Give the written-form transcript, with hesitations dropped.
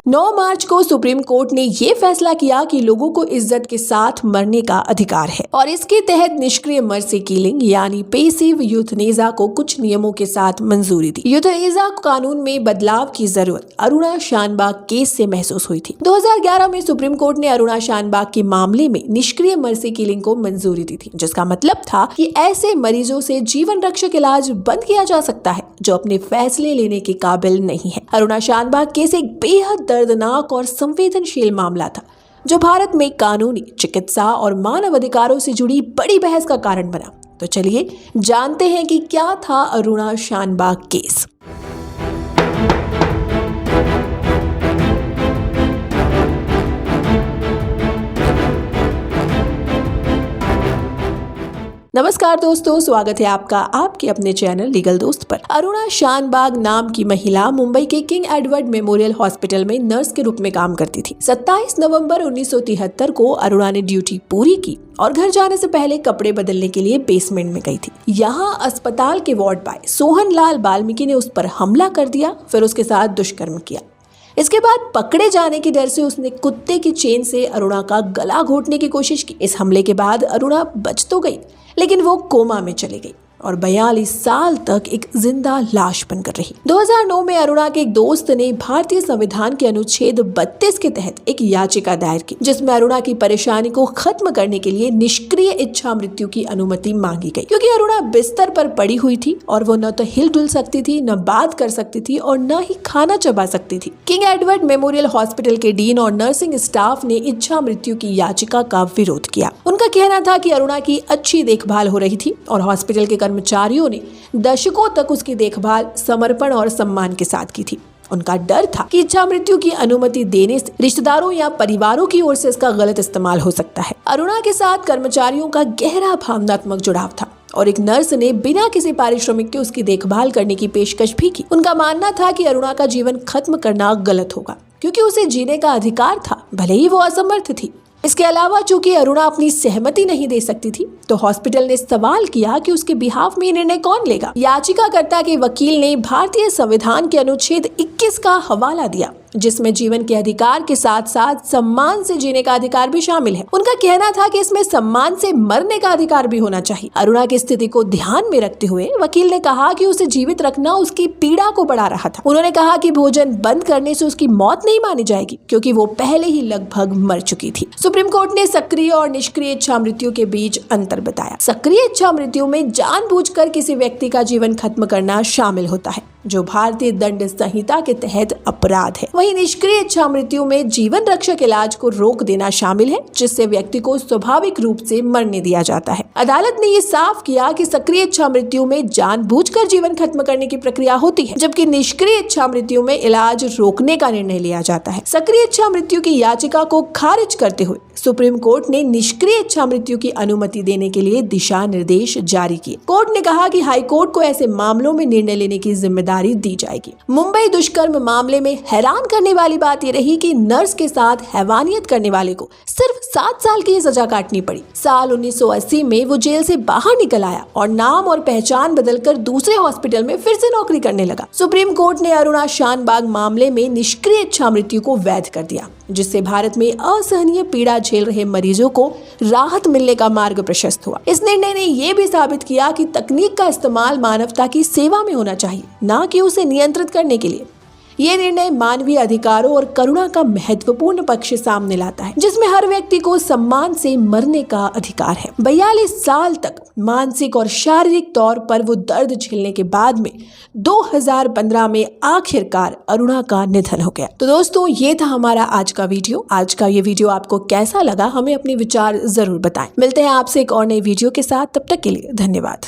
9 मार्च को supreme court ने ये फैसला किया कि लोगों को इज्जत के साथ मरने का अधिकार है और इसके तहत निष्क्रिय मर्सी किलिंग यानी पैसिव यूथनेजा को कुछ नियमों के साथ मंजूरी दी। यूथनेजा कानून में बदलाव की जरूरत अरुणा शानबाग केस से महसूस हुई थी। 2011 में सुप्रीम कोर्ट ने अरुणा शानबाग के मामले में निष्क्रिय मर्सी किलिंग को मंजूरी दी थी, जिसका मतलब था कि ऐसे मरीजों से जीवन रक्षक इलाज बंद किया जा सकता है जो अपने फैसले लेने के काबिल नहीं है। अरुणा शानबाग केस एक बेहद दर्दनाक और संवेदनशील मामला था जो भारत में कानूनी, चिकित्सा और मानव अधिकारों से जुड़ी बड़ी बहस का कारण बना। तो चलिए जानते हैं कि क्या था अरुणा शानबाग केस। नमस्कार दोस्तों, स्वागत है आपका आपके अपने चैनल लीगल दोस्त पर। अरुणा शानबाग नाम की महिला मुंबई के किंग एडवर्ड मेमोरियल हॉस्पिटल में नर्स के रूप में काम करती थी। 27 नवंबर 1973 को अरुणा ने ड्यूटी पूरी की और घर जाने से पहले कपड़े बदलने के लिए बेसमेंट में गई थी। यहाँ अस्पताल के वार्ड बॉय सोहन लाल बाल्मीकि ने उस पर हमला कर दिया, फिर उसके साथ दुष्कर्म किया। इसके बाद पकड़े जाने की डर से उसने कुत्ते की चेन से अरुणा का गला घोटने की कोशिश की। इस हमले के बाद अरुणा बच तो गई, लेकिन वो कोमा में चली गई और 42 साल तक एक जिंदा लाश बनकर रही। 2009 में अरुणा के एक दोस्त ने भारतीय संविधान के अनुच्छेद 32 के तहत एक याचिका दायर की, जिसमें अरुणा की परेशानी को खत्म करने के लिए निष्क्रिय इच्छा मृत्यु की अनुमति मांगी गई। क्योंकि अरुणा बिस्तर पर पड़ी हुई थी और वो न तो हिल डुल सकती थी, न बात कर सकती थी और न ही खाना चबा सकती थी। किंग एडवर्ड मेमोरियल हॉस्पिटल के डीन और नर्सिंग स्टाफ ने इच्छा मृत्यु की याचिका का विरोध किया। उनका कहना था कि अरुणा की अच्छी देखभाल हो रही थी और हॉस्पिटल के कर्मचारियों ने दशकों तक उसकी देखभाल समर्पण और सम्मान के साथ की थी। उनका डर था कि इच्छा मृत्यु की अनुमति देने से रिश्तेदारों या परिवारों की ओर से इसका गलत इस्तेमाल हो सकता है। अरुणा के साथ कर्मचारियों का गहरा भावनात्मक जुड़ाव था और एक नर्स ने बिना किसी पारिश्रमिक के उसकी देखभाल करने की पेशकश भी की। उनका मानना था कि अरुणा का जीवन खत्म करना गलत होगा क्योंकि उसे जीने का अधिकार था, भले ही वो असमर्थ थी। इसके अलावा चूंकि अरुणा अपनी सहमति नहीं दे सकती थी, तो हॉस्पिटल ने सवाल किया कि उसके बिहाफ में निर्णय कौन लेगा। याचिकाकर्ता के वकील ने भारतीय संविधान के अनुच्छेद 21 का हवाला दिया, जिसमें जीवन के अधिकार के साथ साथ सम्मान से जीने का अधिकार भी शामिल है। उनका कहना था कि इसमें सम्मान से मरने का अधिकार भी होना चाहिए। अरुणा की स्थिति को ध्यान में रखते हुए वकील ने कहा कि उसे जीवित रखना उसकी पीड़ा को बढ़ा रहा था। उन्होंने कहा कि भोजन बंद करने से उसकी मौत नहीं मानी जाएगी क्योंकि वो पहले ही लगभग मर चुकी थी। सुप्रीम कोर्ट ने सक्रिय और निष्क्रिय इच्छा मृत्यु के बीच अंतर बताया। सक्रिय इच्छा मृत्यु में जानबूझकर किसी व्यक्ति का जीवन खत्म करना शामिल होता है, जो भारतीय दंड संहिता के तहत अपराध है। वहीं निष्क्रिय इच्छा मृत्यु में जीवन रक्षक इलाज को रोक देना शामिल है, जिससे व्यक्ति को स्वाभाविक रूप से मरने दिया जाता है। अदालत ने ये साफ किया कि सक्रिय इच्छा मृत्यु में जानबूझकर जीवन खत्म करने की प्रक्रिया होती है, जबकि निष्क्रिय इच्छा मृत्यु में इलाज रोकने का निर्णय लिया जाता है। सक्रिय इच्छा मृत्यु की याचिका को खारिज करते हुए सुप्रीम कोर्ट ने निष्क्रिय इच्छा मृत्यु की अनुमति देने के लिए दिशा निर्देश जारी किए। कोर्ट ने कहा कि हाई कोर्ट को ऐसे मामलों में निर्णय लेने की जिम्मेदारी दी जाएगी। मुंबई दुष्कर्म मामले में हैरान करने वाली बात यह रही कि नर्स के साथ हैवानियत करने वाले को सिर्फ 7 साल की सजा काटनी पड़ी। साल 1980 में वो जेल से बाहर निकल आया और नाम और पहचान बदलकर दूसरे हॉस्पिटल में फिर से नौकरी करने लगा। सुप्रीम कोर्ट ने अरुणा शानबाग मामले में निष्क्रिय इच्छा मृत्यु को वैध कर दिया, जिससे भारत में असहनीय पीड़ा झेल रहे मरीजों को राहत मिलने का मार्ग प्रशस्त हुआ। इस निर्णय ने यह भी साबित किया कि तकनीक का इस्तेमाल मानवता की सेवा में होना चाहिए, न कि उसे नियंत्रित करने के लिए। ये निर्णय मानवीय अधिकारों और करुणा का महत्वपूर्ण पक्ष सामने लाता है, जिसमें हर व्यक्ति को सम्मान से मरने का अधिकार है। 42 साल तक मानसिक और शारीरिक तौर पर वो दर्द झेलने के बाद में 2015 में आखिरकार अरुणा का निधन हो गया। तो दोस्तों, ये था हमारा आज का वीडियो। आज का ये वीडियो आपको कैसा लगा, हमें अपने विचार जरूर बताएं। मिलते हैं आपसे एक और नई वीडियो के साथ, तब तक के लिए धन्यवाद।